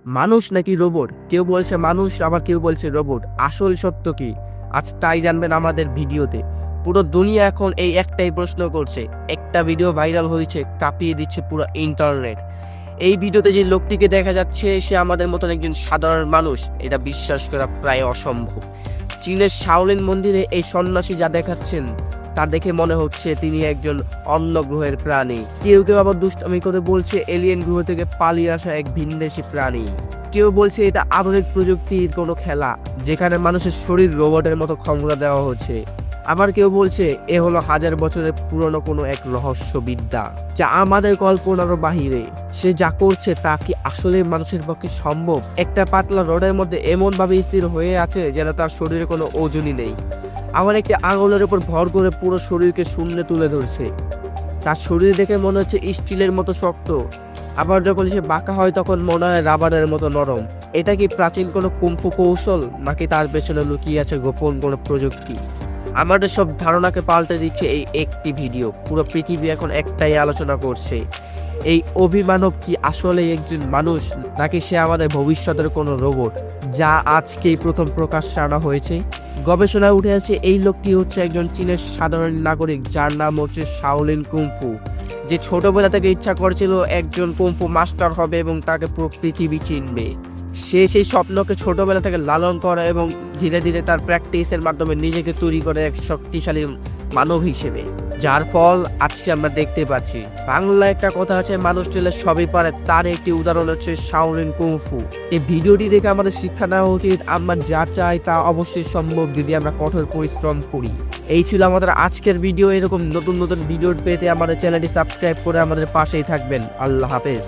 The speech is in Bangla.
মানুষ নাকি রোবট? কেউ বলছে মানুষ, আবার কেউ বলছে রোবট। আসল সত্য কি আজ তাই জানবেন আমাদের ভিডিওতে। পুরো দুনিয়া এখন এই একটাই প্রশ্ন করছে। একটা ভিডিও ভাইরাল হয়েছে, কাঁপিয়ে দিচ্ছে পুরো ইন্টারনেট। এই ভিডিওতে যে লোকটিকে দেখা যাচ্ছে সে আমাদের মতন একজন সাধারণ মানুষ, এটা বিশ্বাস করা প্রায় অসম্ভব। চীনের শাওলিন মন্দিরে এই সন্ন্যাসী যা দেখাচ্ছেন তা দেখে মনে হচ্ছে তিনি একজন অন্য গ্রহের প্রাণী। কেউ কেউ আবার দুষ্টামি করে বলছে এলিয়েন গ্রহ থেকে পালিয়ে আসা এক ভিনদেশী প্রাণী। কেউ বলছে এটা আধুনিক প্রযুক্তির কোনো খেলা, যেখানে মানুষের শরীর রোবটের মতো ক্ষমতা দেওয়া হচ্ছে। আবার কেউ বলছে এ হলো হাজার বছরের পুরনো কোনো এক রহস্যবিদ্যা, যা আমাদের কল্পনারও বাহিরে। সে যা করছে তা কি আসলে মানুষের পক্ষে সম্ভব? একটা পাতলা রডের মধ্যে এমন ভাবে স্থির হয়ে আছে যেন তার শরীরে কোনো ওজনই নেই। আবার একটি আঙুলের উপর ভর করে পুরো শরীরকে শূন্যে তুলে ধরছে। তার শরীর দেখে মনে হচ্ছে স্টিলের মতো শক্ত, আবার যখন সে বাঁকা হয় তখন মনে হয় রাবারের মতো নরম। এটা কি প্রাচীন কোনো কুম্ফু কৌশল, নাকি তার পেছনে লুকিয়ে আছে গোপন কোনো প্রযুক্তি? আমাদের সব ধারণাকে পাল্টে দিচ্ছে এই একটি ভিডিও। পুরো পৃথিবী এখন একটাই আলোচনা করছে, এই অভিমানব কি আসলে একজন মানুষ, নাকি সে আমাদের ভবিষ্যতের কোনো রোবট, যা আজকেই প্রথম প্রকাশ্যে আনা হয়েছে। গবেষণায় উঠে আসে এই লোকটি হচ্ছে একজন চীনের সাধারণ নাগরিক, যার নাম হচ্ছে শাওলিন কুংফু, যে ছোটবেলা থেকে ইচ্ছা করছিল একজন কুংফু মাস্টার হবে এবং তাকে পুরো পৃথিবী চিনবে। সে সেই স্বপ্নকে ছোটবেলা থেকে লালন করে এবং ধীরে ধীরে তার প্র্যাকটিসের মাধ্যমে নিজেকে তৈরি করে এক শক্তিশালী মানব হিসেবে, যার ফল আজকে আমরা দেখতে পাচ্ছি। বাংলা একটা কথা আছে, মানুষ চাইলে সবই পারে, তার একটি উদাহরণ হচ্ছে শাওলিন কুংফু। এই ভিডিওটি দেখে আমাদের শিক্ষা নেওয়া উচিত, আমরা যা চাই তা অবশ্যই সম্ভব যদি আমরা কঠোর পরিশ্রম করি। এই ছিল আমাদের আজকের ভিডিও। এরকম নতুন নতুন ভিডিও পেতে আমাদের চ্যানেলটি সাবস্ক্রাইব করে আমাদের পাশেই থাকবেন। আল্লাহ হাফেজ।